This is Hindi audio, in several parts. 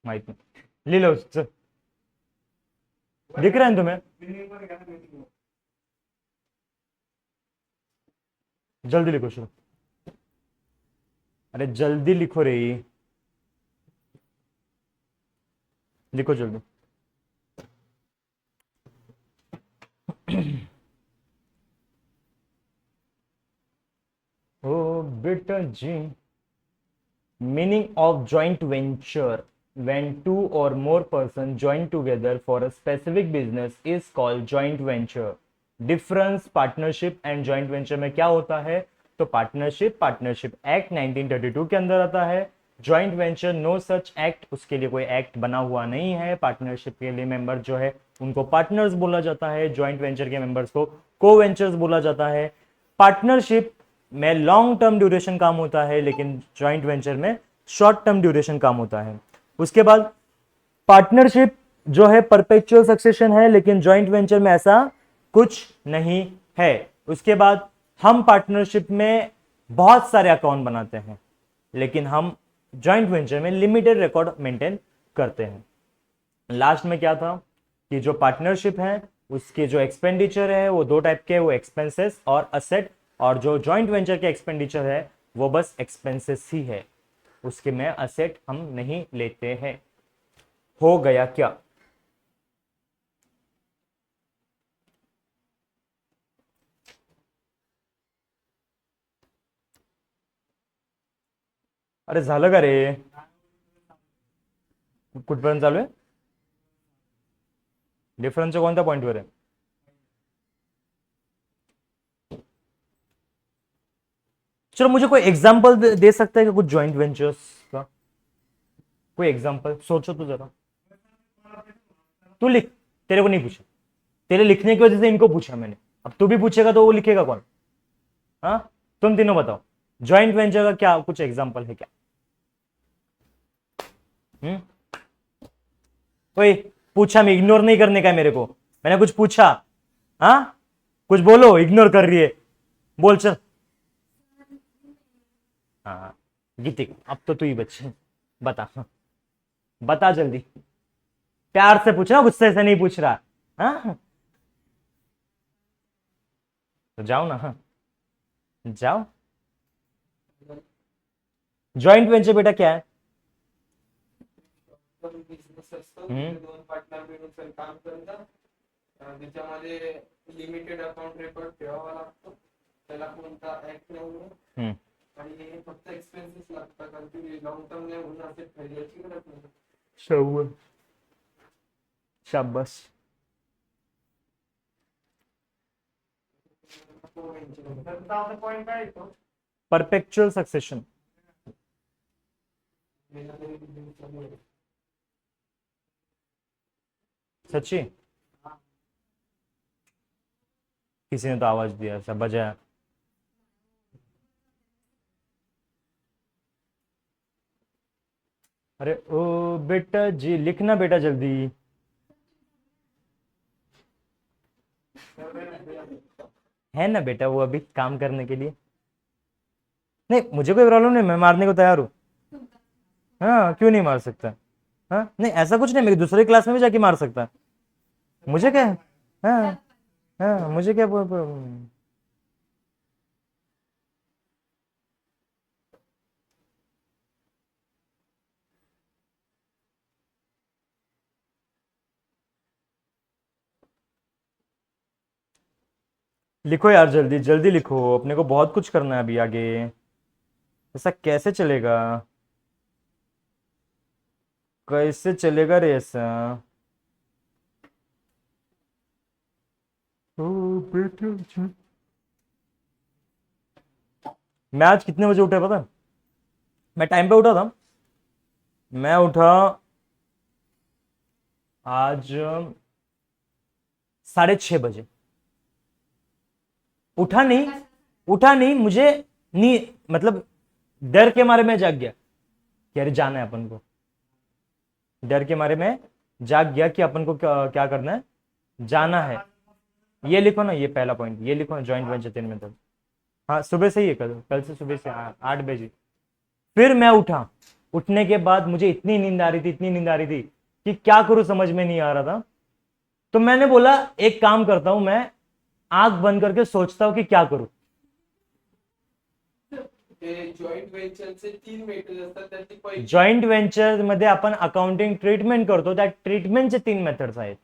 माहित नहीं, ले लो चल। दिख रहा है तुम्हें? जल्दी लिखो शुरू। अरे जल्दी लिखो रे, लिखो जल्दी। ओ बेटा जी। Meaning of joint venture: when two or more persons join together for a specific business is called joint venture. Difference partnership and joint venture में क्या होता है? तो पार्टनरशिप एक्ट 1932 के अंदर आता है। Joint venture no such act, उसके लिए कोई एक्ट बना हुआ नहीं है। पार्टनरशिप के लिए मेंबर जो है उनको पार्टनर्स बोला जाता है, जॉइंट वेंचर के मेंबर्स को को वेंचर्स बोला जाता है। पार्टनरशिप में लॉन्ग टर्म ड्यूरेशन काम होता है, लेकिन जॉइंट वेंचर में शॉर्ट टर्म ड्यूरेशन काम होता है। उसके बाद पार्टनरशिप जो है परपेचुअल सक्सेशन है, लेकिन जॉइंट वेंचर में ऐसा कुछ नहीं है। उसके बाद हम पार्टनरशिप में बहुत सारे अकाउंट बनाते हैं, लेकिन हम जॉइंट वेंचर में लिमिटेड रिकॉर्ड मेंटेन करते हैं। लास्ट में क्या था कि जो पार्टनरशिप है उसके जो एक्सपेंडिचर है वो दो टाइप के, वो एक्सपेंसेस और असेट, और जो जॉइंट वेंचर के एक्सपेंडिचर है वो बस एक्सपेंसेस ही है, उसके में असेट हम नहीं लेते हैं। हो गया क्या? अरे झालं का रे? कुठपर्यंत चालू आहे? डिफरन्सच्या कोणत्या पॉइंटवर आहे? चलो मुझे कोई एग्जांपल दे सकता है कि कुछ जॉइंट वेंचर्स का? कोई एग्जांपल सोचो तो जरा। तू लिख, तेरे को नहीं पूछा, तेरे लिखने की वजह से इनको पूछा मैंने। अब तू भी पूछेगा तो वो लिखेगा कौन? हाँ, तुम तीनों बताओ, जॉइंट वेंचर का क्या कुछ एग्जांपल है क्या? हम्म, कोई पूछा, मैं इग्नोर नहीं करने का है मेरे को, मैंने कुछ पूछा। हाँ, कुछ बोलो, इग्नोर कर रही है, बोल चल। हाँ गीतिक, अब तो तू ही बच्चे बता, हाँ, बता जल्दी, प्यार से पूछना, गुस्से से नहीं पूछ रहा। हाँ तो जाओ ना, हाँ जाओ। जॉइंट वेंचर बेटा क्या है? बिझनेस असतो हम्म, तिथे दोन पार्टनर मिळून काम करतात. त्याच्यामध्ये लिमिटेड अकाउंट रेकॉर्ड ठेवावा लागतो, त्याला कोणता ऍक्ट नाही हम्म, आणि फक्त एक्सपेन्सेस लागतात, कारण की लॉंग टर्म नाही म्हणून असे ठेवायची गरज नाही. शाबाश शाबाश। पॉइंट काय येतो? Perpetual succession. सच्ची? किसी ने तो आवाज दिया, सब बजाया। अरे ओ बेटा जी, लिखना बेटा जल्दी। है ना बेटा वो अभी काम करने के लिए। नहीं मुझे कोई प्रॉब्लम नहीं, मैं मारने को तैयार हूँ। हाँ क्यों नहीं मार सकता? हाँ नहीं ऐसा कुछ नहीं, मेरी दूसरी क्लास में भी जाके मार सकता है। मुझे क्या है? हाँ हाँ, मुझे क्या प्रॉब्लम? लिखो यार जल्दी जल्दी लिखो, अपने को बहुत कुछ करना है अभी आगे। ऐसा कैसे चलेगा? कैसे चलेगा रे ऐसा? ओ बेटा जी। मैं आज कितने बजे उठा पता है? मैं टाइम पे उठा था। मैं उठा आज 6:30 बजे। उठा नहीं मुझे, नहीं मतलब डर के मारे मैं जाग गया कि अरे जाना है अपन को। डर के मारे मैं जाग गया कि अपन को क्या करना है, जाना है। ये लिखो ना, ये पहला पॉइंट ये लिखो ना, जॉइंट वेंचर 3 मेथड। हाँ सुबह से ही है, कल कल से सुबह से 8 बजे। फिर मैं उठा। उठने के बाद मुझे इतनी नींद आ रही थी, इतनी नींद आ रही थी कि क्या करूं समझ में नहीं आ रहा था। तो मैंने बोला एक काम करता हूं, मैं आंख बंद करके सोचता हूं कि क्या करूं। जॉईंट व्हेंचरचे 3 मेथड असतात, त्याची पहिली जॉईंट व्हेंचर मध्ये आपण अकाउंटिंग ट्रीटमेंट करतो, त्या ट्रीटमेंटचे 3 मेथड्स आहेत।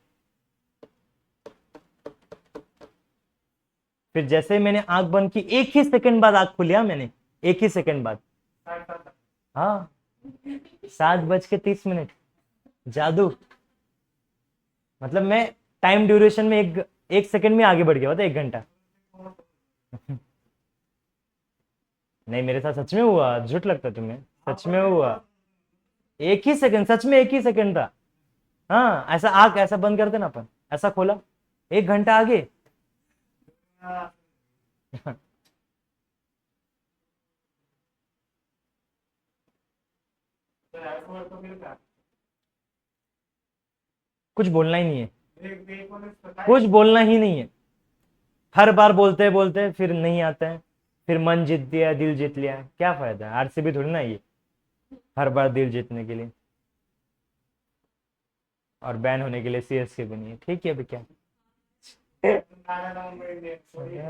फिर जैसे ही मैंने आंख बंद की, एक ही सेकंड बाद आंख खुलिया मैंने, एक ही सेकंड बाद। हाँ 7:30। जादू। मतलब मैं टाइम ड्यूरेशन में एक सेकंड में आगे बढ़ गया था, 1 घंटा। नहीं मेरे साथ सच में हुआ, झूठ लगता है तुम्हें, सच में हुआ। एक ही सेकंड, सच में एक ही सेकंड था। हाँ ऐसा आंख ऐसा बंद करते ना अपन, ऐसा खोला, 1 घंटा आगे। कुछ बोलना ही नहीं है, कुछ बोलना ही नहीं है। हर बार बोलते बोलते फिर नहीं आता है, फिर मन जीत दिया, दिल जीत लिया, क्या फायदा है? आरसीबी थोड़ी ना है ये, हर बार दिल जीतने के लिए। और बैन होने के लिए सीएसके भी नहीं है, ठीक है अभी क्या।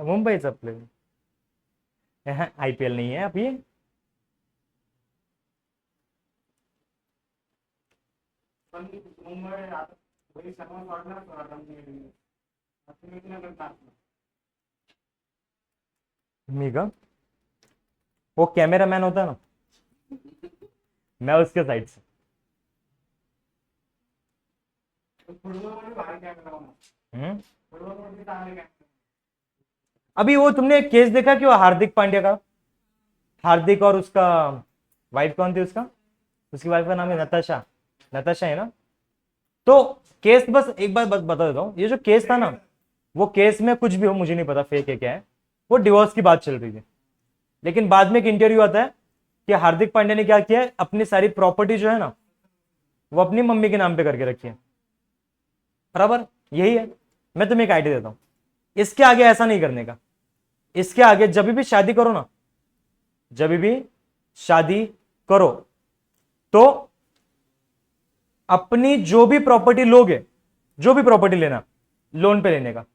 मुंबईच आपलं, आईपीएल नहीं है अब ये। मी का, वो कैमरा मैन होता है ना, मैं उसके साइड से। हम्म? अभी वो तुमने केस देखा कि वो हार्दिक पांड्या का, हार्दिक और उसका वाइफ कौन थी उसका, उसकी वाइफ का नाम है नताशा, नताशा है ना। तो केस, बस एक बात बता देता हूँ, ये जो केस था ना, वो केस में कुछ भी हो मुझे नहीं पता फेक है क्या है, वो डिवोर्स की बात चल रही थी। लेकिन बाद में एक इंटरव्यू आता है कि हार्दिक पांड्या ने क्या किया है, अपनी सारी प्रॉपर्टी जो है ना वो अपनी मम्मी के नाम पे करके रखी है। बराबर यही है। मैं तुम्हें एक आइडिया देता हूं, इसके आगे ऐसा नहीं करने का। इसके आगे जब भी शादी करो ना, जब भी शादी करो तो अपनी जो भी प्रॉपर्टी लोगे, जो भी प्रॉपर्टी लेना, लोन पे लेने का।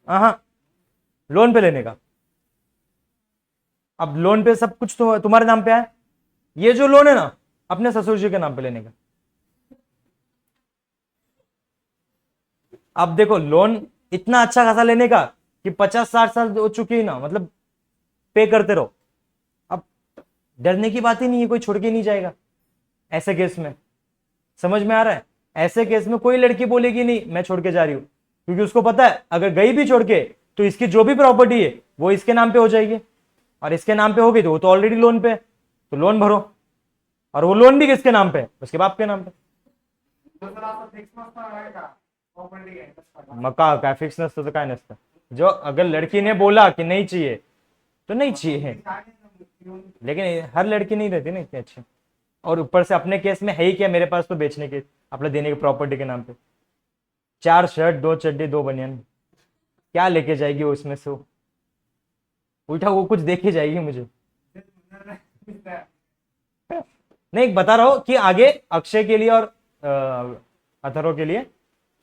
हाँ लोन पे लेने का। अब लोन पे सब कुछ तो तुम्हारे नाम पे है, ये जो लोन है ना अपने ससुर जी के नाम पे लेने का। अब देखो लोन इतना अच्छा खासा लेने का कि 50-60 साल हो चुके ही ना, मतलब पे करते रहो। अब डरने की बात ही नहीं है, कोई छोड़ के नहीं जाएगा ऐसे केस में। समझ में आ रहा है? ऐसे केस में कोई लड़की बोलेगी नहीं मैं छोड़ के जा रही हूं, क्योंकि उसको पता है अगर गई भी छोड़ के तो इसकी जो भी प्रॉपर्टी है वो इसके नाम पे हो जाएगी, और इसके नाम पे होगी तो वो तो ऑलरेडी लोन पे है, तो लोन भरो। और वो लोन भी किसके नाम पे है? उसके बाप के नाम पे। मग काय फिक्स नसतं तर काय नसतं, जो अगर लड़की ने बोला कि नहीं चाहिए तो नहीं चाहिए। लेकिन हर लड़की नहीं रहती ना इतनी अच्छी, और ऊपर से अपने केस में है ही क्या, मेरे पास तो बेचने के, अपने देने के प्रॉपर्टी के नाम पे 4 शर्ट 2 चड्डी 2 बनियान, क्या लेके जाएगी वो उसमें से? उल्टा वो कुछ देखे जाएगी मुझे। नहीं बता रहा हूं कि आगे अक्षय के लिए और अथर्व के लिए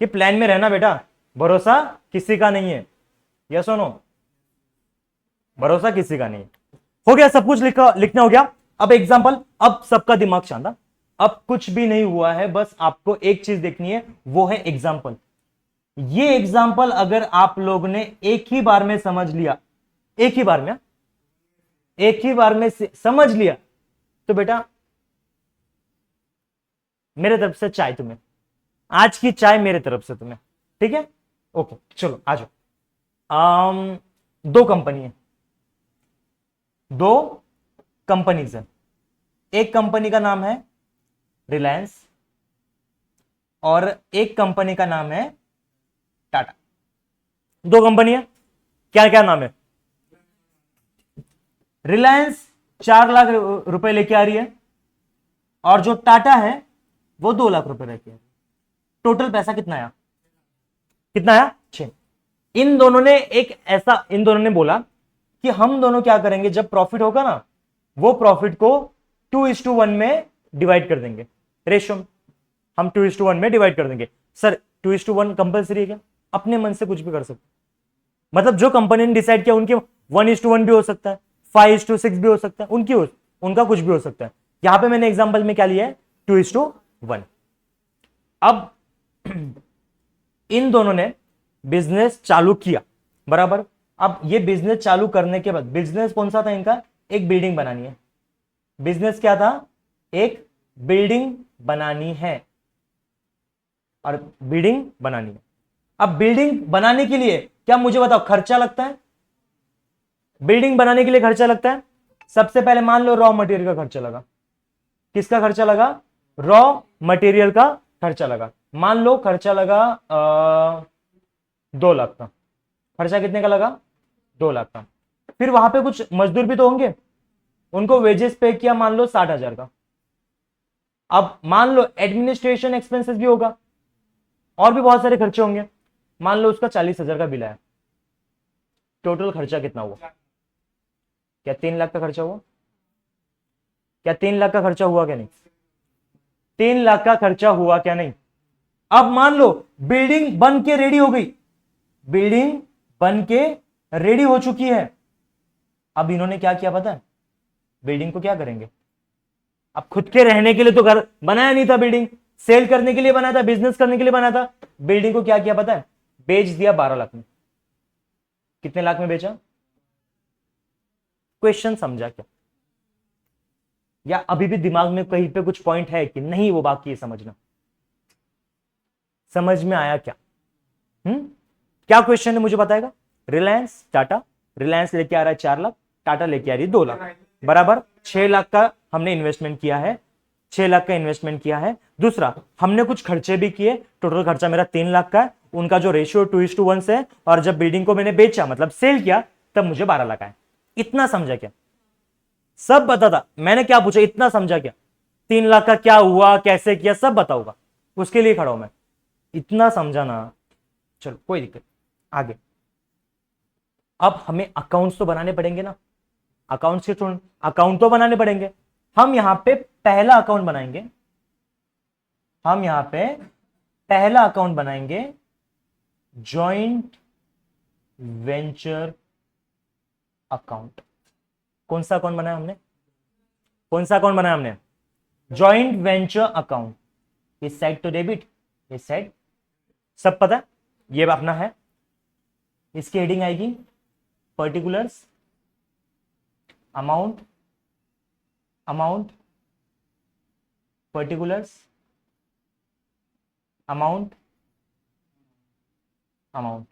कि प्लान में रहना बेटा, भरोसा किसी का नहीं है। यस और नो? भरोसा किसी का नहीं है। हो गया सब कुछ लिखना हो गया। अब एग्जांपल, अब सबका दिमाग शांत, अब कुछ भी नहीं हुआ है, बस आपको एक चीज देखनी है, वो है एग्जांपल। ये एग्जांपल अगर आप लोग ने एक ही बार में समझ लिया, एक ही बार में, एक ही बार में समझ लिया, तो बेटा मेरे तरफ से चाय तुम्हें, आज की चाय मेरे तरफ से तुम्हें, ठीक है? ओके चलो आ जाओ। दो कंपनी है, दो कंपनीज है। एक कंपनी का नाम है रिलायंस और एक कंपनी का नाम है टाटा। दो कंपनी है, क्या क्या नाम है? रिलायंस 4 लाख रुपए लेके आ रही है और जो टाटा है वो 2 लाख रुपए लेके आ रही है। टोटल पैसा कितना आया? कितना आया? 6। इन दोनों ने बोला कि हम दोनों क्या करेंगे, जब प्रॉफिट होगा ना वो प्रॉफिट को 2:1 में डिवाइड कर देंगे, रेशो में हम 2:1 में डिवाइड कर देंगे। सर 2:1 कंपलसरी है क्या? अपने मन से कुछ भी कर सकते, मतलब जो कंपनी ने डिसाइड किया उनके 1:1 भी हो सकता है, 5:6 भी हो सकता है, उनका कुछ भी हो सकता है। यहां पे मैंने एग्जांपल में क्या लिया है, 2:1। अब इन दोनों ने बिजनेस चालू किया, बराबर। अब ये बिजनेस चालू करने के बाद बिजनेस कौन सा था इनका, एक बिल्डिंग बनानी है। बिजनेस क्या था, एक बिल्डिंग बनानी है, और बिल्डिंग बनानी है। अब बिल्डिंग बनाने के लिए क्या, मुझे बताओ, खर्चा लगता है। बिल्डिंग बनाने के लिए खर्चा लगता है। सबसे पहले मान लो रॉ मटेरियल का खर्चा लगा। किसका खर्चा लगा, रॉ मटेरियल का खर्चा लगा। मान लो खर्चा लगा 2 लाख का। खर्चा कितने का लगा, 2 लाख का। फिर वहां पे कुछ मजदूर भी तो होंगे, उनको वेजेस पे किया मान लो 60,000 का। अब मान लो एडमिनिस्ट्रेशन एक्सपेंसेस भी होगा, और भी बहुत सारे खर्चे होंगे, मान लो उसका 40,000 का बिल आया। टोटल खर्चा कितना हुआ, क्या 3 लाख का खर्चा हुआ? क्या 3 लाख का खर्चा हुआ क्या नहीं? 3 लाख का खर्चा हुआ क्या नहीं? अब मान लो बिल्डिंग बन के रेडी हो गई, बिल्डिंग बन के रेडी हो चुकी है। अब इन्होंने क्या किया पता है, बिल्डिंग को क्या करेंगे, अब खुद के रहने के लिए तो घर बनाया नहीं था, बिल्डिंग सेल करने के लिए बनाया था, बिजनेस करने के लिए बनाया था। बिल्डिंग को क्या किया पता है, बेच दिया 12 लाख में। कितने लाख में बेचा? क्वेश्चन समझा क्या, या अभी भी दिमाग में कहीं पे कुछ पॉइंट है कि नहीं, वो बाकी है समझना। समझ में आया क्या? क्या क्वेश्चन है मुझे बताएगा। रिलायंस टाटा, रिलायंस लेके आ रहा है 4 लाख, टाटा लेके आ रही है 2 लाख, बराबर 6 लाख का हमने इन्वेस्टमेंट किया है, 6 लाख का इन्वेस्टमेंट किया है। दूसरा हमने कुछ खर्चे भी किए, टोटल खर्चा मेरा 3 लाख का है। उनका जो रेशियो 2:1 से है, और जब बिल्डिंग को मैंने बेचा मतलब सेल किया तब मुझे 12 लाख आए। इतना समझा क्या? सब बता था, मैंने क्या पूछा, इतना समझा क्या? 3 लाख का क्या हुआ, कैसे किया, सब बताऊंगा, उसके लिए खड़ा हूं मैं। इतना समझा ना, चलो कोई दिक्कत। आगे अब हमें अकाउंट्स तो बनाने पड़ेंगे ना, अकाउंट्स के थ्रू अकाउंट तो बनाने पड़ेंगे। हम यहां पे पहला अकाउंट बनाएंगे, हम यहां पे पहला अकाउंट बनाएंगे जॉइंट वेंचर अकाउंट। कौन सा अकाउंट बनाया हमने, कौन सा अकाउंट बनाया हमने, जॉइंट वेंचर अकाउंट। इस साइड तो डेबिट, इस साइड सब पता है, ये अपना है। इसकी हेडिंग आएगी particulars, amount, amount, particulars, amount, amount.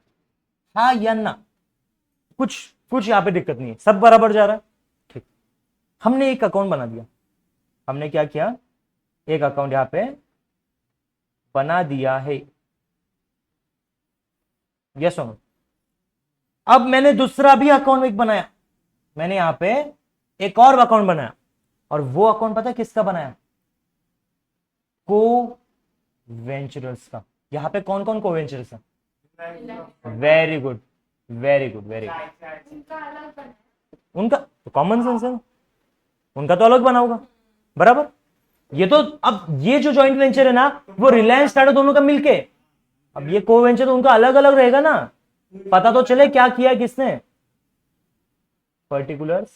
हाँ या ना, कुछ कुछ यहां पे दिक्कत नहीं है, सब बराबर जा रहा है, ठीक। हमने एक अकाउंट बना दिया, हमने क्या किया, एक अकाउंट यहां पे बना दिया है, यस और नो। अब मैंने दूसरा भी अकाउंट एक बनाया, मैंने यहां पे एक और अकाउंट बनाया, और वो अकाउंट पता है किसका बनाया, को वेंचरर्स का। यहां पे कौन कौन को वेंचरर्स है, very good, very good, very good. उनका तो कॉमन सेंस है, उनका तो अलग बना होगा, बराबर। ये तो अब ये जो जॉइंट वेंचर है ना, वो रिलायंस टाटा दोनों का मिलके, अब ये को वेंचर तो उनका अलग अलग रहेगा ना, पता तो चले क्या किया किसने। पर्टिकुलर्स,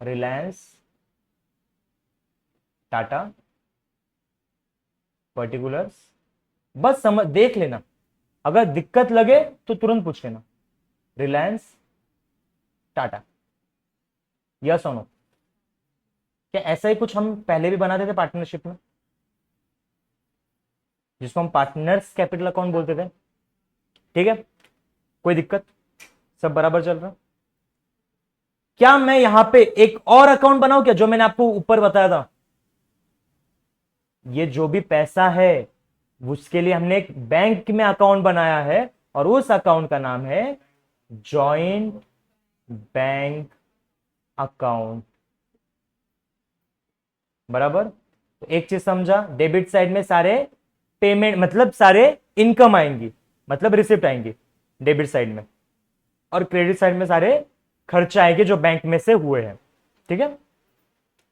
रिलायंस टाटा, पर्टिकुलर्स, बस समझ देख लेना, अगर दिक्कत लगे तो तुरंत पूछ लेना। रिलायंस टाटा, यस और नो। क्या ऐसा ही कुछ हम पहले भी बनाते थे पार्टनरशिप में, जिसको हम पार्टनर्स कैपिटल अकाउंट बोलते थे, ठीक है, कोई दिक्कत, सब बराबर चल रहा। क्या मैं यहां पे एक और अकाउंट बनाऊं क्या, जो मैंने आपको ऊपर बताया था, ये जो भी पैसा है उसके लिए हमने एक बैंक में अकाउंट बनाया है, और उस अकाउंट का नाम है जॉइंट बैंक अकाउंट, बराबर। तो एक चीज समझा, डेबिट साइड में सारे पेमेंट मतलब सारे इनकम आएंगी, मतलब रिसिप्ट आएंगी डेबिट साइड में, और क्रेडिट साइड में सारे खर्चे आएंगे जो बैंक में से हुए हैं। ठीक है,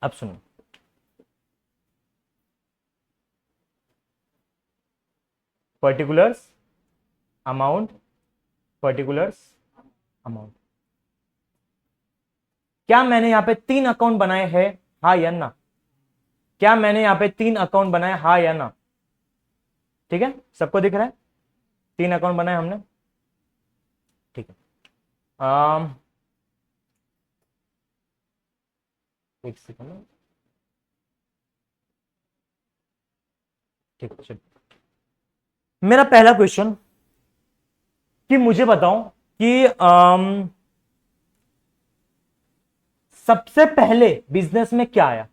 अब सुनो, पर्टिकुलर्स अमाउंट, पर्टिकुलर्स अमाउंट। क्या मैंने यहां पे 3 अकाउंट बनाए हैं, हाँ या ना? क्या मैंने यहां पे 3 अकाउंट बनाए, हाँ या ना? ठीक है, सबको दिख रहा है 3 अकाउंट बनाए हमने? ठीक है, एक सेकंड, ठीक है चलो। मेरा पहला क्वेश्चन कि मुझे बताओ कि सबसे पहले बिजनेस में क्या आया?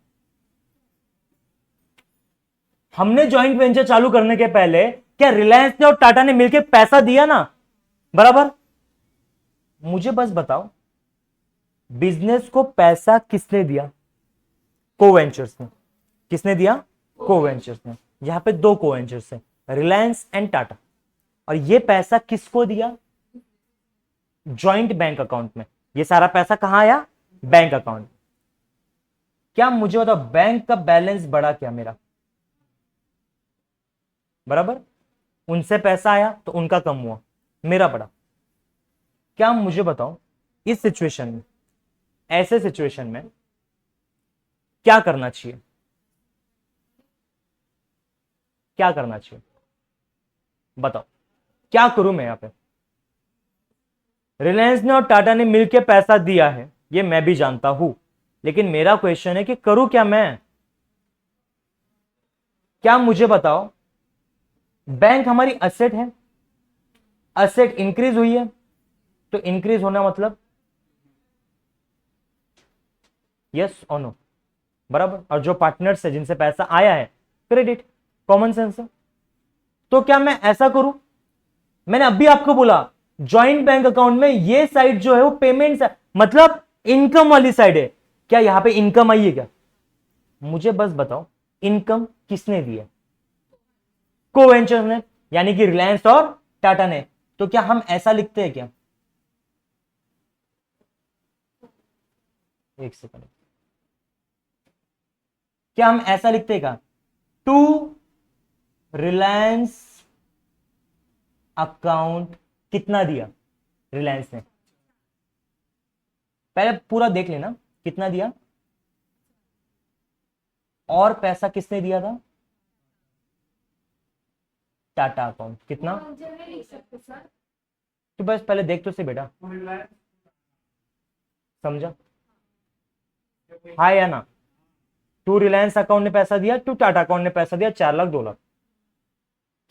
हमने जॉइंट वेंचर चालू करने के पहले क्या रिलायंस ने और टाटा ने मिलकर पैसा दिया ना, बराबर? मुझे बस बताओ बिजनेस को पैसा किसने दिया? कोवेंचर्स ने। किसने दिया? कोवेंचर्स ने। यहां पे 2 कोवेंचर्स हैं, रिलायंस एंड टाटा, और ये पैसा किसको दिया? जॉइंट बैंक अकाउंट में। ये सारा पैसा कहां आया? Bank account. क्या मुझे बताओ बैंक का बैलेंस बढ़ा क्या मेरा? बराबर, उनसे पैसा आया तो उनका कम हुआ, मेरा बढ़ा। क्या मुझे बताओ इस सिचुएशन में, ऐसे सिचुएशन में क्या करना चाहिए? क्या करना चाहिए बताओ, क्या करूं मैं? यहां पे रिलायंस ने और टाटा ने मिलकर पैसा दिया है, ये मैं भी जानता हूं, लेकिन मेरा क्वेश्चन है कि करूं क्या मैं? क्या मुझे बताओ बैंक हमारी असेट है, असेट इंक्रीज हुई है, तो इंक्रीज होना मतलब यस और नो, बराबर? और जो पार्टनर्स है जिनसे पैसा आया है, क्रेडिट, कॉमन सेंस है। तो क्या मैं ऐसा करूं, मैंने अभी आपको बोला ज्वाइंट बैंक अकाउंट में ये साइड जो है वो पेमेंट्स है, मतलब इनकम वाली साइड है। क्या यहां पे इनकम आई है क्या? मुझे बस बताओ इनकम किसने दी है? कोवेंचर ने, यानी कि रिलायंस और टाटा ने। तो क्या हम ऐसा लिखते हैं क्या? एक सेकंड, क्या हम ऐसा लिखते हैं क्या? टू रिलायंस अकाउंट कितना दिया रिलायंस ने? पहले पूरा देख लेना कितना दिया, और पैसा किसने दिया था? टाटा अकाउंट कितना? तो बस पहले देख तो से बेटा, समझा? हाँ या ना? टू रिलायंस अकाउंट ने पैसा दिया, टू टाटा अकाउंट ने पैसा दिया, 4 लाख 2 लाख।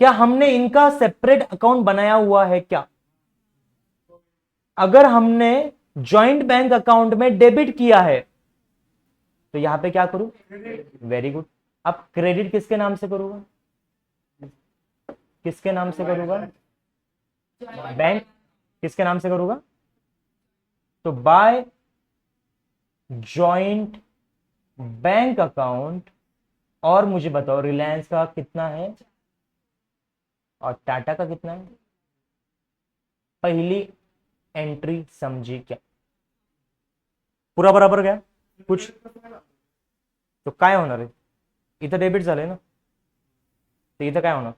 क्या हमने इनका सेपरेट अकाउंट बनाया हुआ है क्या? अगर हमने ज्वाइंट बैंक अकाउंट में डेबिट किया है तो यहां पे क्या करूं? Very good. अब क्रेडिट किसके नाम से करूंगा? किसके नाम से करूंगा? बैंक। किसके नाम से करूंगा? तो बाय जॉइंट बैंक अकाउंट। और मुझे बताओ रिलायंस का कितना है और टाटा का कितना है? पहली एंट्री समझी क्या? पूरा बराबर गया कुछ? तो काय होणार आहे? इथं डेबिट झालंय ना, तर इथं काय होणार?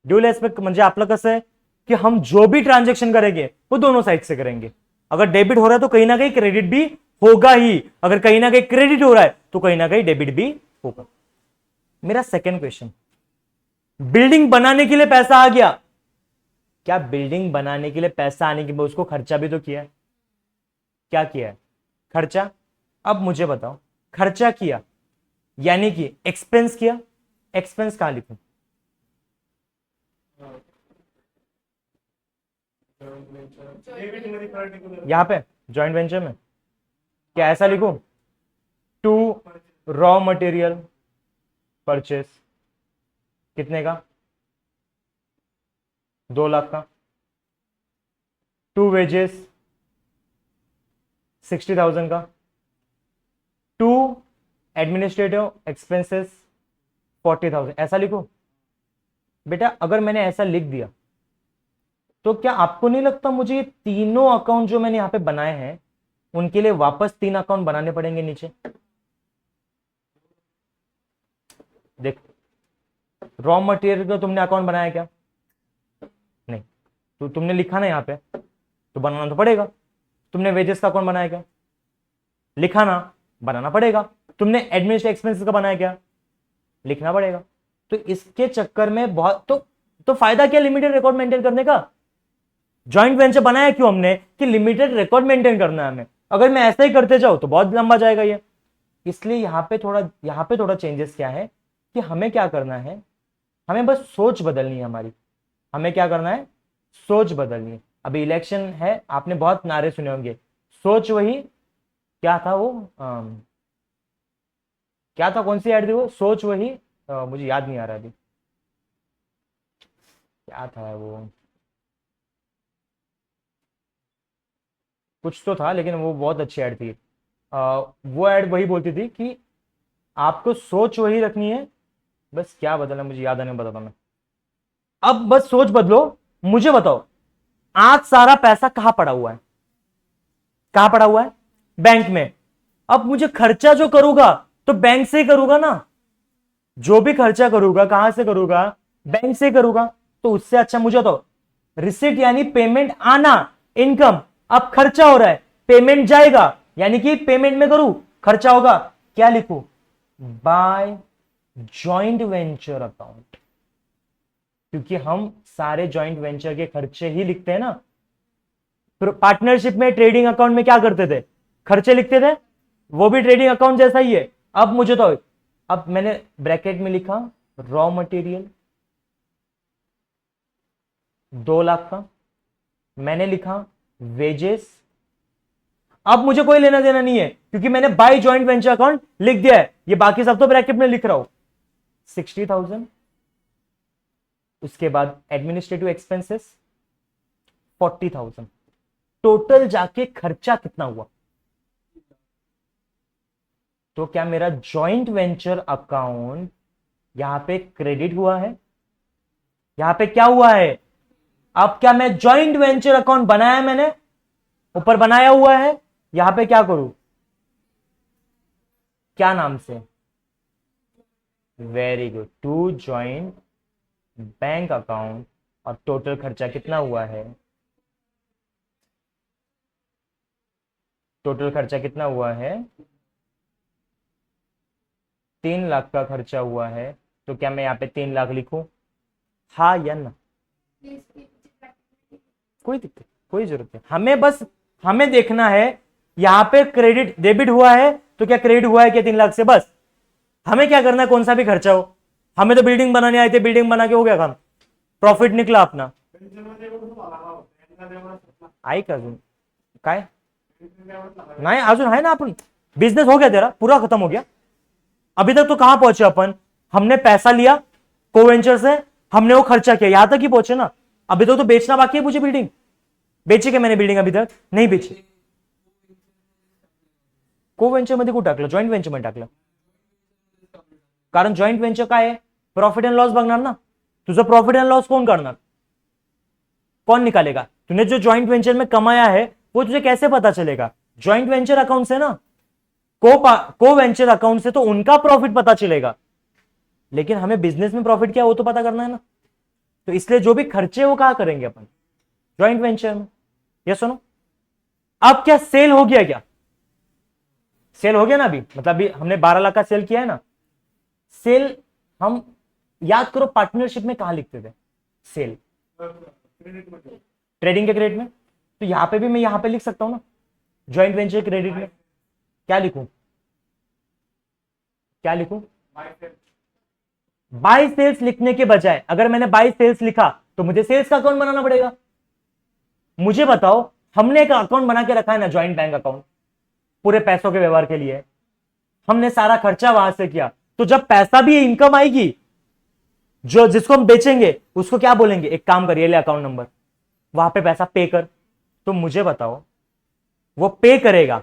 ड्यूल एस्पेक्ट म्हणजे आपलं कसं है कि हम जो भी ट्रांजेक्शन करेंगे वो दोनों साइड से करेंगे। अगर डेबिट हो रहा है तो कहीं ना कहीं क्रेडिट भी होगा ही, अगर कहीं ना कहीं क्रेडिट हो रहा है तो कहीं ना कहीं डेबिट भी होगा। मेरा सेकंड क्वेश्चन, बिल्डिंग बनाने के लिए पैसा आ गया, क्या बिल्डिंग बनाने के लिए पैसा आने के बाद उसको खर्चा भी तो किया है? क्या किया है? खर्चा। अब मुझे बताओ खर्चा किया यानी कि एक्सपेंस किया, एक्सपेंस कहां लिखूं? यहां पे जॉइंट वेंचर में क्या ऐसा लिखूं? टू रॉ मटेरियल परचेस कितने का? 2 लाख का। टू वेजेस 60,000 का। टू एडमिनिस्ट्रेटिव एक्सपेंसेस 40,000, ऐसा लिखो? बेटा अगर मैंने ऐसा लिख दिया तो क्या आपको नहीं लगता मुझे ये तीनों अकाउंट जो मैंने यहां पे बनाए हैं उनके लिए वापस 3 अकाउंट बनाने पड़ेंगे नीचे? देख, रॉ मटेरियल का तुमने अकाउंट बनाया क्या? नहीं। तो तुमने लिखा ना यहाँ पे, तो बनाना तो पड़ेगा। तुमने वेजेस का अकाउंट बनाया क्या? लिखा ना, बनाना पड़ेगा। तुमने एडमिनिस्ट्रेटिव एक्सपेंसेस का बनाया क्या? लिखना पड़ेगा। तो इसके चक्कर में बहुत तो फायदा क्या लिमिटेड रिकॉर्ड मेंटेन करने का? जॉइंट वेंचर बनाया क्यों हमने? कि लिमिटेड रिकॉर्ड मेंटेन करना है हमें। अगर मैं ऐसा ही करते जाऊं तो बहुत लंबा जाएगा ये। इसलिए यहां पे थोड़ा चेंजेस क्या है कि हमें क्या करना है, हमें बस सोच बदलनी है हमारी। हमें क्या करना है? सोच बदलनी है। अभी इलेक्शन है, आपने बहुत नारे सुने होंगे, सोच वही, क्या था वो, क्या था, कौन सी ऐड थी वो, सोच वही, मुझे याद नहीं आ रहा अभी क्या था वो, कुछ तो था लेकिन वो बहुत अच्छी ऐड थी। वो ऐड वही बोलती थी कि आपको सोच वही रखनी है, बस क्या बदलना मुझे याद आने में बताता मैं। अब बस सोच बदलो। मुझे बताओ, आज सारा पैसा कहां पड़ा हुआ है? कहां पड़ा हुआ है? बैंक में। अब मुझे खर्चा जो करूंगा तो बैंक से ही करूंगा ना। जो भी खर्चा करूंगा कहां से करूंगा? बैंक से करूंगा। तो उससे अच्छा मुझे तो रिसिट यानी पेमेंट आना, इनकम। अब खर्चा हो रहा है, पेमेंट जाएगा, यानी कि पेमेंट में करूं, खर्चा होगा, क्या लिखूं? By joint venture account. क्योंकि हम सारे जॉइंट वेंचर के खर्चे ही लिखते हैं ना। पार्टनरशिप में ट्रेडिंग अकाउंट में क्या करते थे? खर्चे लिखते थे। वो भी ट्रेडिंग अकाउंट जैसा ही है। अब मुझे तो, अब मैंने ब्रैकेट में लिखा रॉ मटेरियल 2 लाख का, मैंने लिखा वेजेस। अब मुझे कोई लेना देना नहीं है क्योंकि मैंने बाय जॉइंट वेंचर अकाउंट लिख दिया है। ये बाकी सब तो ब्रैकेट में लिख रहा हूं। 60,000। उसके बाद एडमिनिस्ट्रेटिव एक्सपेंसेस 40,000। टोटल जाके खर्चा कितना हुआ? तो क्या मेरा जॉइंट वेंचर अकाउंट यहां पे क्रेडिट हुआ है? यहां पे क्या हुआ है? अब क्या मैं जॉइंट वेंचर अकाउंट बनाया, मैंने ऊपर बनाया हुआ है, यहां पे क्या करूं? क्या नाम से? Very good, to joint bank account. और टोटल खर्चा कितना हुआ है? टोटल खर्चा कितना हुआ है? 3 लाख का खर्चा हुआ है। तो क्या मैं यहाँ पे 3 लाख लिखूं? हाँ या ना? कोई दिक्कत, कोई जरूरत नहीं। हमें बस, हमें देखना है यहां पे क्रेडिट डेबिट हुआ है तो क्या क्रेडिट हुआ है क्या 3 लाख से? बस हमें क्या करना है, कौन सा भी खर्चा हो। हमें तो बिल्डिंग बनाने आए थे, बिल्डिंग बना के हो गया काम, प्रॉफिट निकला अपना। आई का अजून काय नाही, अजून आहे ना, आपण बिजनेस हो गया तेरा, पूरा खत्म हो गया। अभी तक तो कहां पहुंचे अपन? हमने पैसा लिया कोवेंचर से, हमने वो खर्चा किया, यहां तक ही पहुंचे ना। अभी तक तो बेचना बाकी है मुझे बिल्डिंग। बेची क्या मैंने बिल्डिंग? अभी तक नहीं बेची। कोवेंचर मध्ये कुठं टाकलं? जॉईंट वेंचर मध्ये टाकलं। कारण जॉईंट वेंचर काय आहे? प्रॉफिट अँड लॉस बघणार ना। तुझं प्रॉफिट अँड लॉस कोण करणार? कौन निकालेगा? तूने जो जॉइंट वेंचर में कमाया है वो तुझे कैसे पता चलेगा? जॉइंट वेंचर अकाउंट से ना। को वेंचर अकाउंट से तो उनका प्रॉफिट पता चलेगा, लेकिन हमें बिजनेस में प्रॉफिट क्या है वो तो पता करना है ना। तो इसलिए जो भी खर्चे वो कहां करेंगे अपन? जॉइंट वेंचर में। ये सुनो, अब क्या सेल हो गया? क्या सेल हो गया ना? अभी मतलब अभी हमने 12 लाख का सेल किया है ना। सेल, हम याद करो पार्टनरशिप में कहां लिखते थे सेल? ट्रेडिंग के क्रेडिट में। तो यहां पे भी मैं यहां पे लिख सकता हूं ना, जॉइंट वेंचर क्रेडिट में। क्या लिखूं? क्या लिखूं? बाय सेल्स लिखने के बजाय अगर मैंने बाय सेल्स लिखा तो मुझे सेल्स का अकाउंट बनाना पड़ेगा। मुझे बताओ, हमने एक अकाउंट बना के रखा है ना, जॉइंट बैंक अकाउंट, पूरे पैसों के व्यवहार के लिए। हमने सारा खर्चा वहां से किया, तो जब पैसा भी इनकम आएगी, जो जिसको हम बेचेंगे उसको क्या बोलेंगे? एक काम करिए, ले अकाउंट नंबर, वहां पे पैसा पे कर। तो मुझे बताओ, वो पे करेगा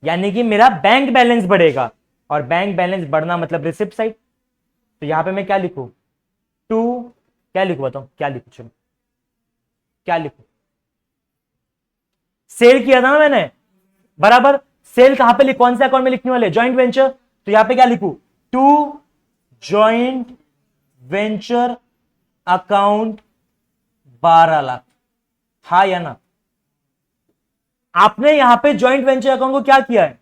यानी कि मेरा बैंक बैलेंस बढ़ेगा, और बैंक बैलेंस बढ़ना मतलब रिसिप्ट साइड। तो यहां पे मैं क्या लिखूं? टू क्या लिखूं बताओ, क्या लिखूं, चलो क्या लिखूं? सेल किया था ना मैंने, बराबर। सेल कहां पे कौन से अकाउंट में लिखने वाले? Joint venture. तो यहां पे क्या लिखूं? To joint venture account 12 lakh. हा या ना? आपने यहां पे जॉइंट वेंचर अकाउंट को क्या किया है?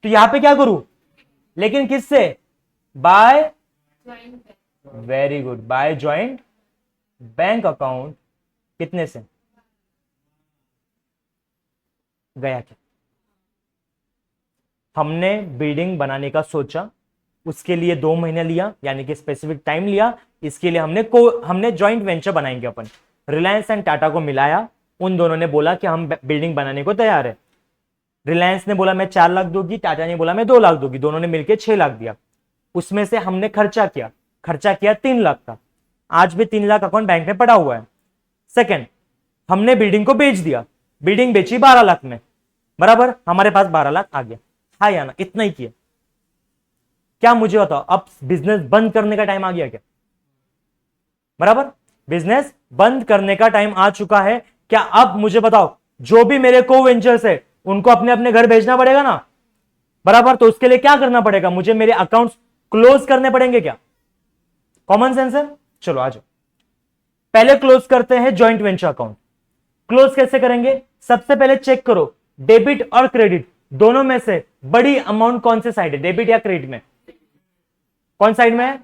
तो यहां पे क्या करूं? लेकिन किससे? By, very good, by joint bank account. कितने से? गया क्या? हमने बिल्डिंग बनाने का सोचा, उसके लिए 2 महीने लिया, यानी कि स्पेसिफिक टाइम लिया। इसके लिए हमने जॉइंट वेंचर बनाएंगे अपन। रिलायंस एंड टाटा को मिलाया, उन दोनों ने बोला कि हम बिल्डिंग बनाने को तैयार है। रिलायंस ने बोला मैं 4 लाख दूंगी, टाटा ने बोला मैं 2 लाख दूंगी, दोनों ने मिलकर 6 लाख दिया। उसमें से हमने खर्चा किया 3 लाख का। आज भी 3 लाख अकाउंट बैंक में पड़ा हुआ है। सेकंड, हमने बिल्डिंग को बेच दिया, बिल्डिंग बेची 12 लाख में, बराबर, हमारे पास 12 लाख आ गया। हाँ या ना? इतना ही किया। क्या मुझे बताओ, अब बिजनेस बंद करने का टाइम आ गया क्या? बराबर, बिजनेस बंद करने का टाइम आ चुका है। क्या अब मुझे बताओ, जो भी मेरे को वेंचर्स है उनको अपने अपने घर भेजना पड़ेगा ना, बराबर। तो उसके लिए क्या करना पड़ेगा? मुझे मेरे अकाउंट्स क्लोज करने पड़ेंगे क्या? कॉमन सेंस है। चलो आ जाओ, पहले क्लोज करते हैं जॉइंट वेंचर अकाउंट। क्लोज कैसे करेंगे? सबसे पहले चेक करो डेबिट और क्रेडिट दोनों में से बड़ी अमाउंट कौन से साइड है, डेबिट या क्रेडिट में? कौन साइड में है?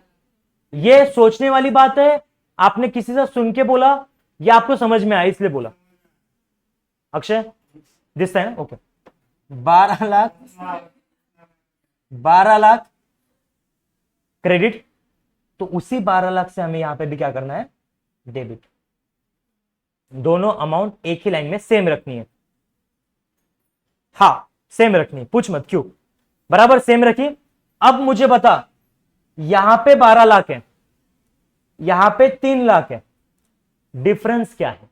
ये सोचने वाली बात है। आपने किसी से सुन के बोला या आपको समझ में आया इसलिए बोला? अक्षय, दिस है ओके। 12 लाख, 12 लाख क्रेडिट, तो उसी 12 लाख से हमें यहां पे भी क्या करना है? डेबिट। दोनों अमाउंट एक ही लाइन में सेम रखनी है। हाँ, सेम रखनी है, पूछ मत क्यों, बराबर सेम रखी। अब मुझे बता, यहां पे 12 लाख है, यहां पे 3 लाख है, डिफरेंस क्या है?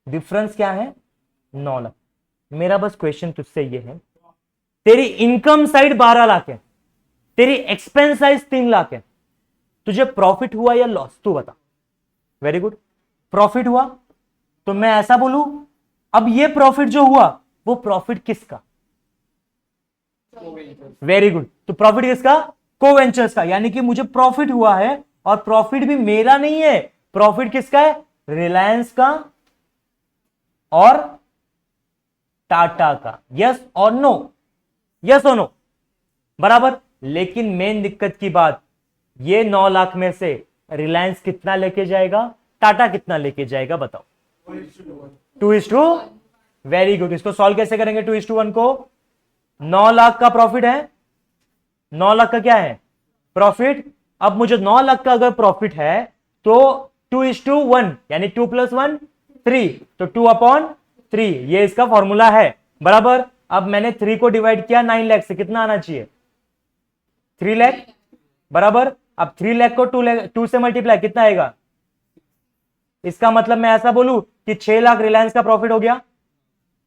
डिफरेंस क्या है? 9 लाख। मेरा बस क्वेश्चन तुझसे ये है, तेरी इनकम साइड 12 लाख है, तेरी एक्सपेंस साइड 3 लाख है, तुझे प्रॉफिट हुआ या लॉस? तू बता। वेरी गुड, प्रॉफिट हुआ। तो मैं ऐसा बोलूं, अब ये प्रॉफिट जो हुआ वो प्रॉफिट किसका? वेरी गुड, तो प्रॉफिट किसका? कोवेंचर्स का। यानी कि मुझे प्रॉफिट हुआ है, और प्रॉफिट भी मेरा नहीं है, प्रॉफिट किसका है? रिलायंस का और टाटा का। यस और नो? यस और नो, बराबर। लेकिन मेन दिक्कत की बात, ये 9 लाख में से रिलायंस कितना लेके जाएगा, टाटा कितना लेके जाएगा, बताओ? 2:1। वेरी गुड, इसको सॉल्व कैसे करेंगे 2:1 को? 9 लाख का प्रॉफिट है, 9 लाख का क्या है? प्रॉफिट। अब मुझे 9 लाख का अगर प्रॉफिट है तो 2:1, यानी 2+1 3, तो 2/3 ये इसका फॉर्मूला है, बराबर। अब मैंने 3 को डिवाइड किया 9 लाख से, कितना आना चाहिए? 3 लाख, बराबर। अब 3 लाख को 2 से मल्टीप्लाई कितना आएगा? इसका मतलब मैं ऐसा बोलूं कि 6 लाख रिलायंस का प्रॉफिट हो गया।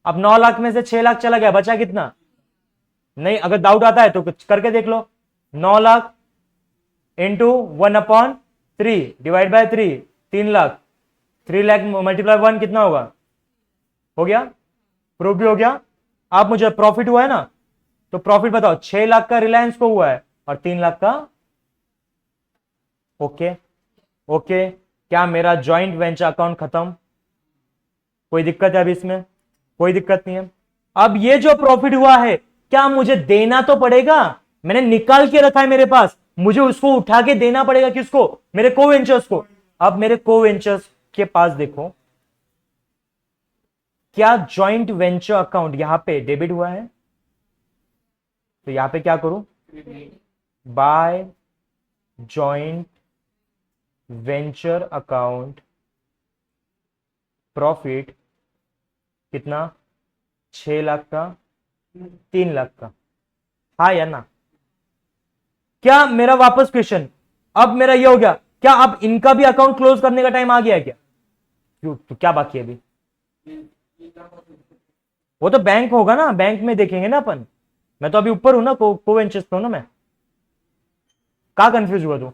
अब 9 लाख में से 6 लाख चला गया, बचा कितना? नहीं, अगर डाउट आता है तो कुछ करके देख लो। 9 lakh into 1/3 divide by 3, 3 lakh. 3 lakh multiply 1 कितना होगा? हो गया, प्रूफ भी हो गया। आप मुझे प्रॉफिट हुआ है ना, तो प्रॉफिट बताओ, 6 लाख का रिलायंस को हुआ है और 3 लाख का। ओके ओके, क्या मेरा जॉइंट वेंचर अकाउंट खत्म? कोई दिक्कत है अभी इसमें? कोई दिक्कत नहीं है। अब ये जो प्रॉफिट हुआ है, क्या मुझे देना तो पड़ेगा? मैंने निकाल के रखा है मेरे पास, मुझे उसको उठा के देना पड़ेगा। किसको? मेरे कोवेंचर्स को। अब मेरे कोवेंचर्स के पास देखो, क्या जॉइंट वेंचर अकाउंट यहां पे डेबिट हुआ है? तो यहां पे क्या करूं? By joint venture account profit कितना? 6 लाख का, 3 लाख का। हाँ या ना? क्या मेरा वापस क्वेश्चन, अब मेरा ये हो गया, क्या अब इनका भी अकाउंट क्लोज करने का टाइम आ गया है क्या? क्यों, तो क्या बाकी है अभी? वो तो बैंक होगा ना, बैंक में देखेंगे ना अपन। मैं तो अभी ऊपर हूं ना, कोवेंचर्स पे हूं ना मैं। कहाँ कंफ्यूज हुआ तू?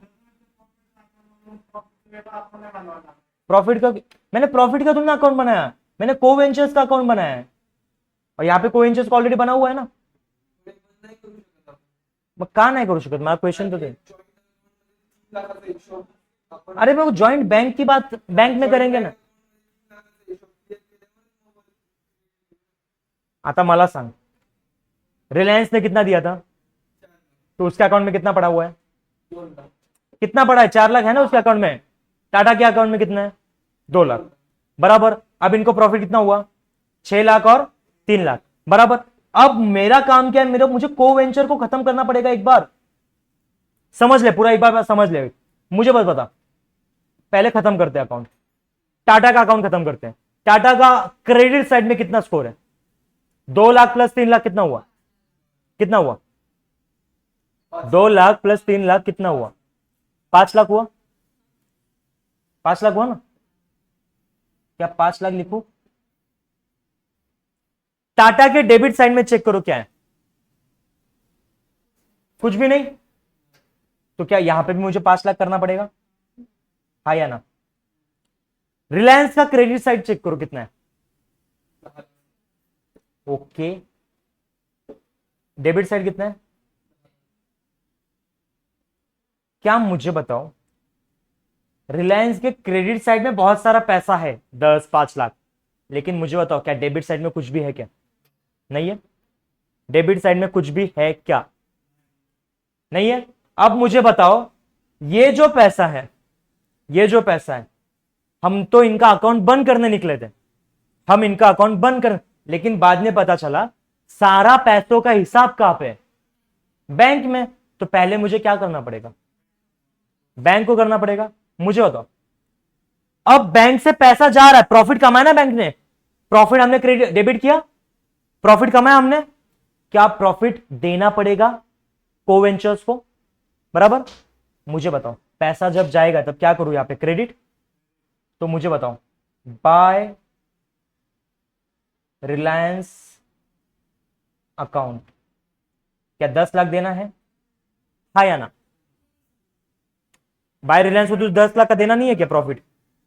प्रॉफिट का मैंने प्रॉफिट का तुमने अकाउंट बनाया, मैंने को वेंचर्स का अकाउंट बनाया है, और यहाँ पे को वेंचर्स का ऑलरेडी बना हुआ है ना. नाही करू शकत आपण. मग का नाही करू शकत? मला क्वेश्चन तो दे. 3,00,000चा हिशोब आपण अरे मैं वो जॉइंट बैंक की बात बैंक में करेंगे ना. 3,00,000चा हिशोब clear केल्यावर आता मला सांग, रिलायंस ने कितना दिया था, तो उसके अकाउंट में कितना पड़ा हुआ है? 2,00,000. कितना पड़ा है? 4 लाख है ना उसके अकाउंट में. टाटा के अकाउंट में कितना है? 2 लाख. बराबर. अब इनको प्रॉफिट कितना हुआ? 6 लाख और 3 लाख. बराबर. अब मेरा काम क्या है? मुझे को वेंचर को खत्म करना पड़ेगा. एक बार समझ ले, पूरा एक बार समझ ले. मुझे बस बता, पहले खत्म करते हैं अकाउंट. टाटा का अकाउंट खत्म करते हैं. टाटा का क्रेडिट साइड में कितना स्कोर है? 2 लाख प्लस 3 लाख कितना हुआ? कितना हुआ? 2 लाख प्लस 3 लाख कितना हुआ? 5 लाख हुआ. 5 लाख हुआ ना? क्या 5 लाख लिखूं? टाटा के डेबिट साइड में चेक करो क्या है. कुछ भी नहीं. तो क्या यहां पे भी मुझे 5 लाख करना पड़ेगा? हाँ या ना? रिलायंस का क्रेडिट साइड चेक करो कितना है. ओके. डेबिट साइड कितना है? क्या मुझे बताओ, रिलायंस के क्रेडिट साइड में बहुत सारा पैसा है, 5 लाख. लेकिन मुझे बताओ, क्या डेबिट साइड में कुछ भी है क्या? नहीं है. डेबिट साइड में कुछ भी है क्या? नहीं है. अब मुझे बताओ, ये जो पैसा है, ये जो पैसा है, हम तो इनका अकाउंट बंद करने निकले थे. हम इनका अकाउंट बंद कर, लेकिन बाद में पता चला सारा पैसों का हिसाब कहां पे है? बैंक में. तो पहले मुझे क्या करना पड़ेगा? बैंक को करना पड़ेगा. मुझे बताओ, अब बैंक से पैसा जा रहा है, प्रॉफिट कमाया ना बैंक ने, प्रॉफिट हमने क्रेडिट डेबिट किया, प्रॉफिट कमाया हमने, क्या प्रॉफिट देना पड़ेगा को वेंचर्स को? बराबर. मुझे बताओ, पैसा जब जाएगा तब क्या करूं? यहां पे क्रेडिट. तो मुझे बताओ, बाय रिलायंस अकाउंट, क्या 10 लाख देना है? हाँ या ना? बाय रिलायंस को तो 10 लाख का देना नहीं है क्या? प्रॉफिट,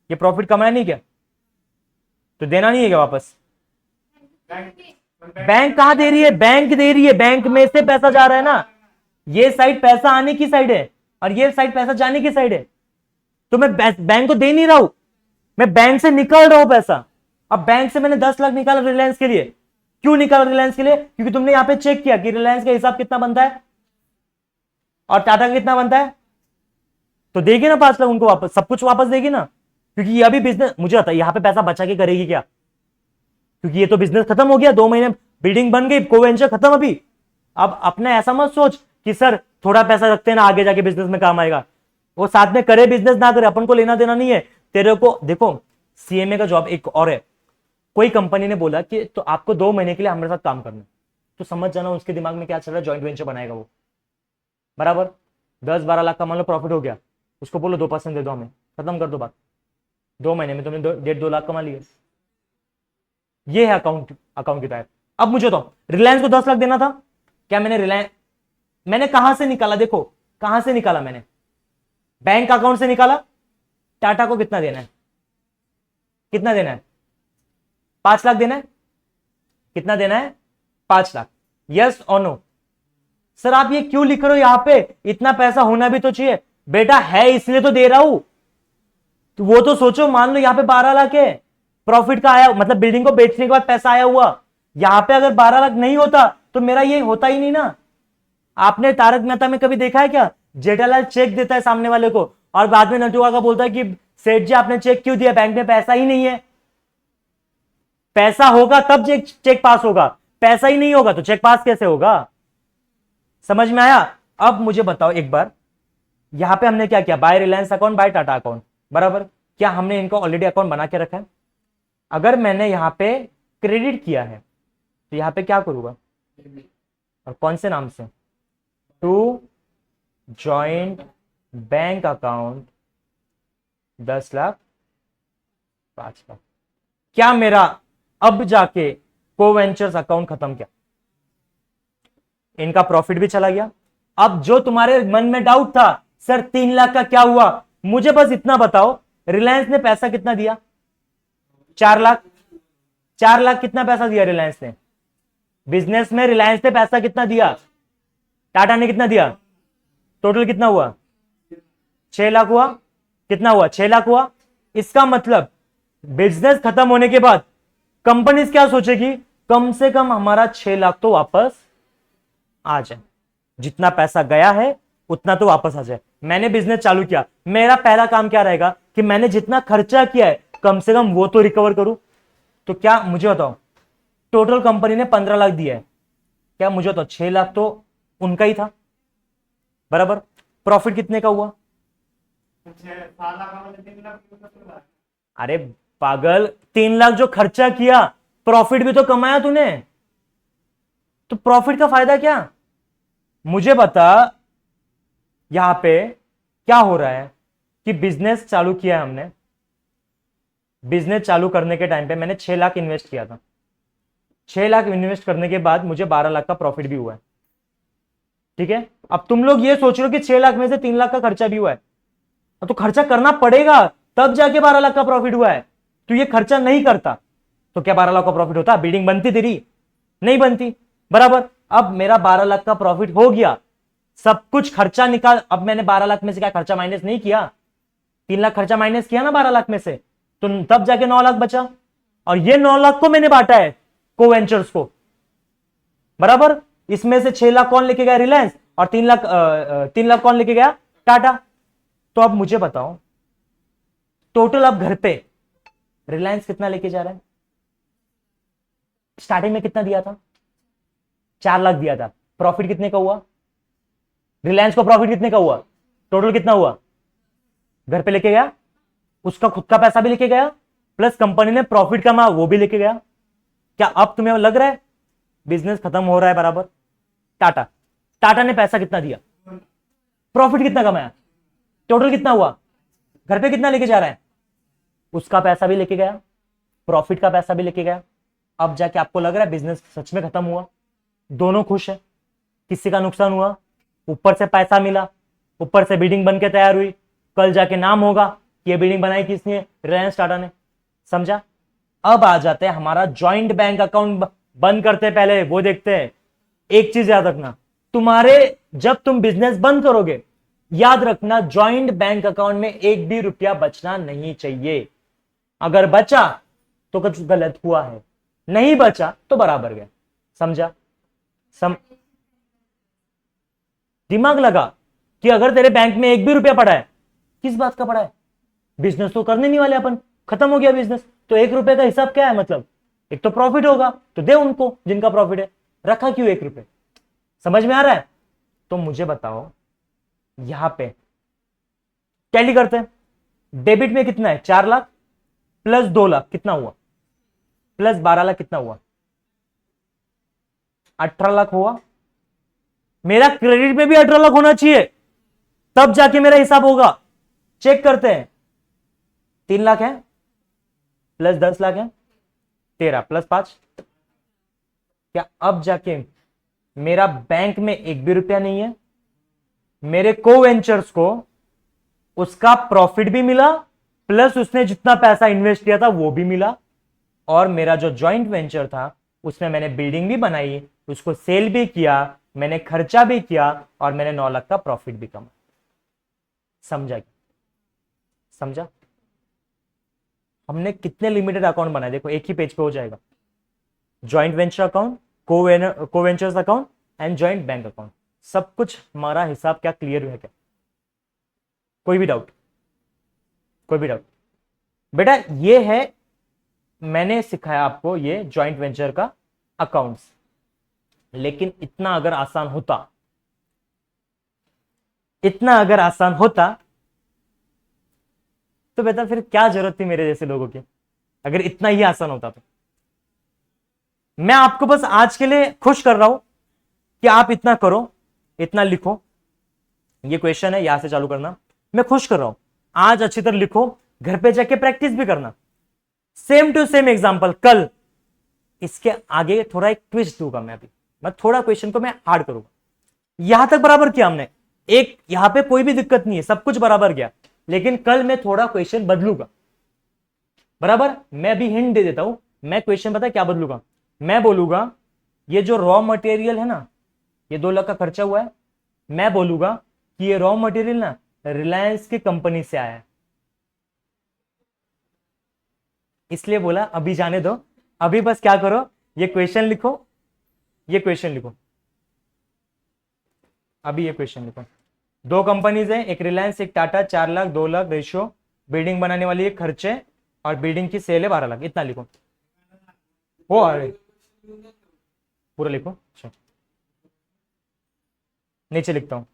ये प्रॉफिट कमाया नहीं क्या? तो देना नहीं है क्या वापस? बैंक कहां दे रही है? बैंक दे रही है. बैंक में से पैसा जा रहा है ना. ये साइड पैसा आने की साइड है और ये साइड पैसा जाने की साइड है. तो मैं बैंक को दे नहीं रहा हूं, मैं बैंक से निकाल रहा हूं पैसा. अब बैंक से मैंने 10 लाख निकाला रिलायंस के लिए. क्यों निकाला रिलायंस के लिए? क्योंकि तुमने यहां पे चेक किया कि रिलायंस का हिसाब कितना बनता है और टाटा का कितना बनता है. तो देगी ना 5 लाख उनको वापस, सब कुछ वापस देगी ना. क्योंकि ये अभी बिजनेस, मुझे आता है यहां पे पैसा बचा के करेगी क्या? क्योंकि ये तो बिजनेस खत्म हो गया, 2 महीने बिल्डिंग बन गई, को वेंचर खत्म अभी. अब अपने ऐसा मत सोच कि सर थोड़ा पैसा रखते हैं ना, आगे जाके बिजनेस में काम आएगा. वो साथ में करे बिजनेस ना करे, अपन को लेना देना नहीं है. तेरे को देखो, सीएमए का जॉब एक और है. कोई कंपनी ने बोला कि तो आपको 2 महीने के लिए हमारे साथ काम करना है, तो समझ जाना उसके दिमाग में क्या चल रहा है. जॉइंट वेंचर बनाएगा वो. बराबर. 10-12 लाख का मान लो प्रॉफिट हो गया, उसको बोलो 2% दे दो हमें, खत्म कर दो बात. 2 महीने में तुमने 1.5-2 लाख कमा लिए. ये है अकाउंट की टाइप. अब मुझे तो रिलायंस को 10 लाख देना था. क्या मैंने कहां से निकाला? देखो कहां से निकाला मैंने, बैंक अकाउंट से निकाला. टाटा को कितना देना है? कितना देना है? 5 लाख देना है. कितना देना है? 5 लाख. यस और नो? सर आप ये क्यों लिख रहे हो यहां पे? इतना पैसा होना भी तो चाहिए. बेटा है इसलिए तो दे रहा हूं. तो वो तो सोचो, मान लो यहां पे 12 लाख है प्रॉफिट का आया, मतलब बिल्डिंग को बेचने के बाद पैसा आया हुआ. यहां पे अगर 12 लाख नहीं होता तो मेरा ये होता ही नहीं ना. आपने तारक मेहता में कभी देखा है क्या? जेठालाल चेक देता है सामने वाले को और बाद में नटुआ का बोलता है कि सेठ जी आपने चेक क्यों दिया, बैंक में पैसा ही नहीं है. पैसा होगा तब चेक पास होगा, पैसा ही नहीं होगा तो चेक पास कैसे होगा? समझ में आया? अब मुझे बताओ एक बार, यहां पे हमने क्या किया? By Reliance account, by Tata account. बराबर. क्या हमने इनको ऑलरेडी अकाउंट बना के रखा है? अगर मैंने यहां पे क्रेडिट किया है तो यहां पे क्या करूंगा? और कौन से नाम से? To joint bank account 10 lakh 5 lakh. क्या मेरा अब जाके को वेंचर्स अकाउंट खत्म? क्या इनका प्रॉफिट भी चला गया? अब जो तुम्हारे मन में डाउट था सर 3 लाख का क्या हुआ? मुझे बस इतना बताओ, रिलायंस ने पैसा कितना दिया? 4 लाख। 4 लाख कितना पैसा दिया रिलायंस ने? बिजनेस में रिलायंस ने पैसा कितना दिया? टाटा ने कितना दिया? टोटल कितना हुआ? 6 लाख हुआ। कितना हुआ? 6 लाख हुआ। इसका मतलब बिजनेस खत्म होने के बाद कंपनी क्या सोचेगी? कम से कम हमारा 6 लाख तो वापस आ जाए, जितना पैसा गया है उतना तो वापस आ जाए। मैंने बिजनेस चालू किया, मेरा पहला काम क्या रहेगा कि मैंने जितना खर्चा किया है कम से कम वो तो रिकवर करूं। तो क्या मुझे बताओ, टोटल कंपनी ने 15 लाख दिया है, क्या मुझे बताओ 6 लाख तो उनका ही था बराबर। प्रॉफिट कितने का हुआ? अरे पागल, 3 लाख जो खर्चा किया, प्रॉफिट भी तो कमाया तूने, तो प्रॉफिट का फायदा क्या? मुझे बता, यहां पे क्या हो रहा है कि बिजनेस चालू किया हमने, बिजनेस चालू करने के टाइम पे मैंने 6 लाख इन्वेस्ट किया था। 6 लाख इन्वेस्ट करने के बाद मुझे 12 लाख का प्रॉफिट भी हुआ है, ठीक है। अब तुम लोग ये सोच रहे हो कि 6 लाख में से 3 लाख का खर्चा भी हुआ है, तो खर्चा करना पड़ेगा तब जाके 12 लाख का प्रॉफिट हुआ है। तो ये खर्चा नहीं करता तो क्या 12 लाख का प्रॉफिट होता? बिल्डिंग बनती तेरी? नहीं बनती बराबर। अब मेरा 12 लाख का प्रॉफिट हो गया, सब कुछ खर्चा निकाल, अब मैंने 12 लाख में से क्या खर्चा माइनस नहीं किया? 3 लाख खर्चा माइनस किया ना 12 लाख में से, तो तब जाके 9 लाख बचा। और ये 9 लाख को मैंने बांटा है को वेंचर्स को बराबर। इसमें से 6 लाख कौन लेके गया? रिलायंस। और 3 लाख कौन लेके गया? टाटा। तो अब मुझे बताओ, टोटल अब घर पे रिलायंस कितना लेके जा रहा है? स्टार्टिंग में कितना दिया था? 4 लाख दिया था। प्रॉफिट कितने का हुआ? रिलायंस को प्रॉफिट कितने का हुआ? टोटल कितना हुआ? घर पे लेके गया, उसका खुद का पैसा भी लेके गया, प्लस कंपनी ने प्रॉफिट कमा वो भी लेके गया। क्या अब तुम्हें लग रहा है बिजनेस खत्म हो रहा है बराबर? टाटा ने पैसा कितना दिया? प्रॉफिट कितना कमाया? टोटल कितना हुआ? घर पे कितना लेके जा रहा है? उसका पैसा भी लेके गया, प्रॉफिट का पैसा भी लेके गया। अब जाके आपको लग रहा है बिजनेस सच में खत्म हुआ? दोनों खुश है, किसी का नुकसान हुआ? ऊपर से पैसा मिला, ऊपर से बिल्डिंग बन के तैयार हुई, कल जाके नाम होगा कि ये बिल्डिंग बनाई किसने? रिलायंस टाटा ने। समझा? अब आ जाते हैं हमारा ज्वाइंट बैंक अकाउंट बंद करते पहले वो देखते हैं। एक चीज याद रखना, तुम्हारे जब तुम बिजनेस बंद करोगे, याद रखना ज्वाइंट बैंक अकाउंट में एक भी रुपया बचना नहीं चाहिए। अगर बचा तो कुछ गलत हुआ है, नहीं बचा तो बराबर गया। समझा? दिमाग लगा कि अगर तेरे बैंक में एक भी रुपया पड़ा है, किस बात का पड़ा है? बिजनेस तो करने नहीं वाले अपन, खत्म हो गया बिजनेस, तो 1 रुपए का हिसाब क्या है? मतलब एक तो प्रॉफिट होगा तो दे उनको जिनका प्रॉफिट है, रखा क्यों 1 रुपए? समझ में आ रहा है? तो मुझे बताओ, यहां पे टैली करते हैं। डेबिट में कितना है? 4 लाख प्लस 2 लाख कितना हुआ? प्लस 12 लाख कितना हुआ? 18 लाख हुआ। मेरा क्रेडिट में भी 18 लाख होना चाहिए, तब जाके मेरा हिसाब होगा। चेक करते हैं। 3 लाख है प्लस 10 लाख है 13 प्लस 5, क्या अब जाके मेरा बैंक में एक भी रुपया नहीं है? मेरे को वेंचर्स को उसका प्रॉफिट भी मिला, प्लस उसने जितना पैसा इन्वेस्ट किया था वो भी मिला, और मेरा जो जॉइंट वेंचर था उसमें मैंने बिल्डिंग भी बनाई, उसको सेल भी किया, मैंने खर्चा भी किया, और मैंने 9 लाख का प्रॉफिट भी कमाया। समझा? समझा? हमने कितने लिमिटेड अकाउंट बनाए, देखो एक ही पेज पे हो जाएगा। जॉइंट वेंचर अकाउंट, को ventures account and joint bank account, सब कुछ हमारा हिसाब क्या क्लियर है क्या? कोई भी डाउट? कोई भी डाउट? बेटा ये है, मैंने सिखाया आपको ये जॉइंट वेंचर का अकाउंट्स। लेकिन इतना अगर आसान होता, इतना अगर आसान होता तो बेटा फिर क्या जरूरत थी मेरे जैसे लोगों की? अगर इतना ही आसान होता तो। मैं आपको बस आज के लिए खुश कर रहा हूं कि आप इतना करो, इतना लिखो। ये क्वेश्चन है, यहां से चालू करना। मैं खुश कर रहा हूं, आज अच्छी तरह लिखो, घर पे जाके प्रैक्टिस भी करना। सेम टू सेम एग्जांपल कल, इसके आगे थोड़ा एक ट्विस्ट दूंगा मैं। अभी मैं थोड़ा क्वेश्चन को मैं हार्ड करूंगा। यहां तक बराबर किया हमने, एक यहां पे कोई भी दिक्कत नहीं है, सब कुछ बराबर गया, लेकिन कल मैं थोड़ा क्वेश्चन बदलूंगा। बराबर, मैं भी हिंट दे देता हूं। मैं क्वेश्चन पता है क्या बदलूंगा? मैं बोलूंगा ये जो रॉ मटेरियल है ना, ये 2 लाख का खर्चा हुआ है, मैं बोलूंगा कि ये रॉ मटेरियल ना रिलायंस की कंपनी से आया है। इसलिए बोला अभी जाने दो, अभी बस क्या करो, ये क्वेश्चन लिखो, ये क्वेश्चन लिखो, अभी ये क्वेश्चन लिखो। 2 कंपनीज है, एक रिलायंस एक टाटा, 4 लाख 2 लाख रेशियो, बिल्डिंग बनाने वाली है खर्चे, और बिल्डिंग की सेल है 12 लाख, इतना लिखो। हो अरे पूरा लिखो। अच्छा, नीचे लिखता हूं।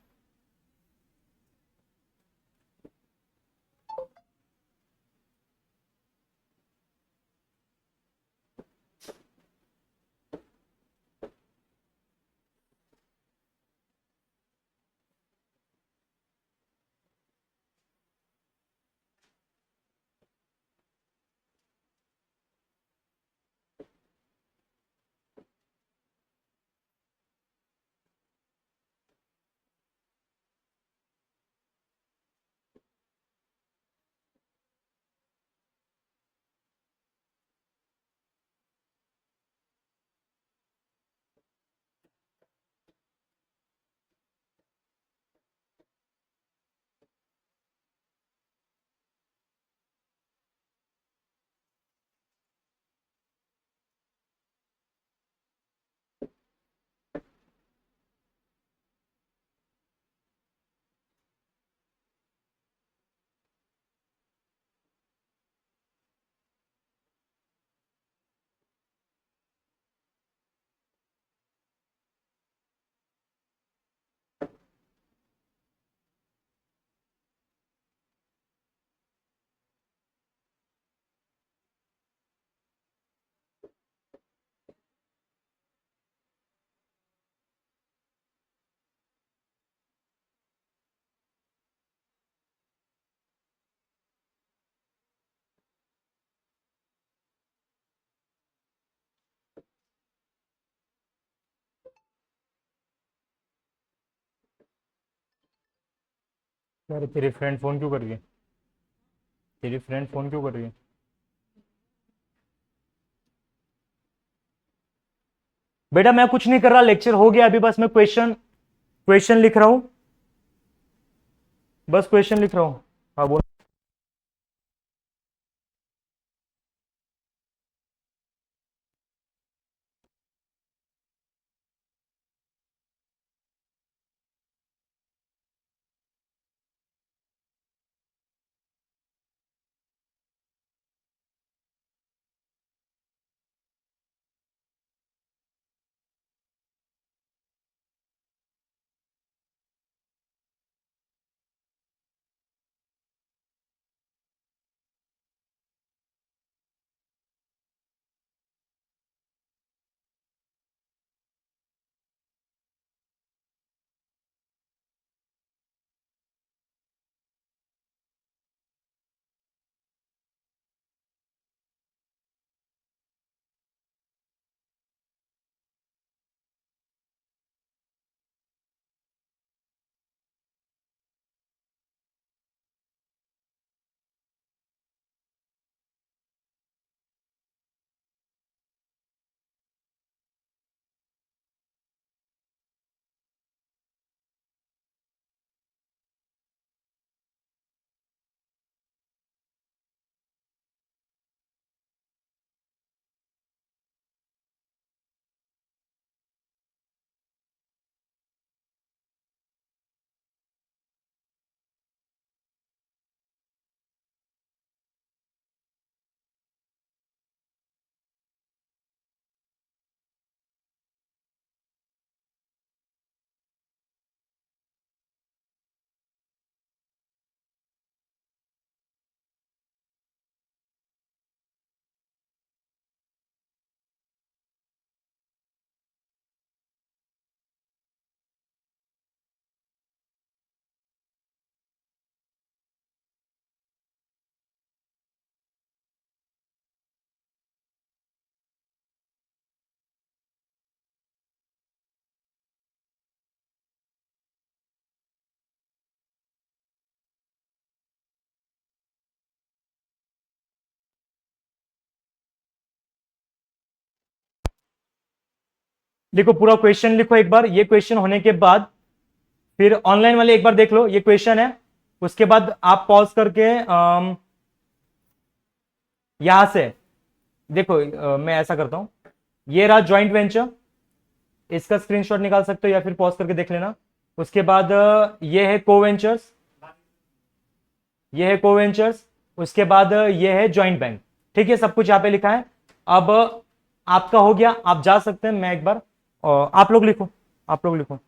अरे तेरी फ्रेंड फोन क्यों कर रही है? तेरी फ्रेंड फोन क्यों कर रही है? बेटा मैं कुछ नहीं कर रहा, लेक्चर हो गया, अभी बस मैं क्वेश्चन क्वेश्चन लिख रहा हूं, बस क्वेश्चन लिख रहा हूं। हाँ बोल। लिखो, पूरा क्वेश्चन लिखो एक बार। ये क्वेश्चन होने के बाद फिर ऑनलाइन वाले एक बार देख लो, ये क्वेश्चन है, उसके बाद आप पॉज करके यहां से देखो। मैं ऐसा करता हूं, ये रहा जॉइंट वेंचर, इसका स्क्रीनशॉट निकाल सकते हो या फिर पॉज करके देख लेना। उसके बाद ये है कोवेंचर्स, ये है कोवेंचर्स, उसके बाद ये है जॉइंट बैंक। ठीक है, सब कुछ यहां पे लिखा है। अब आपका हो गया, आप जा सकते हैं। मैं एक बार आप लोग लिखो, आप लोग लिखो।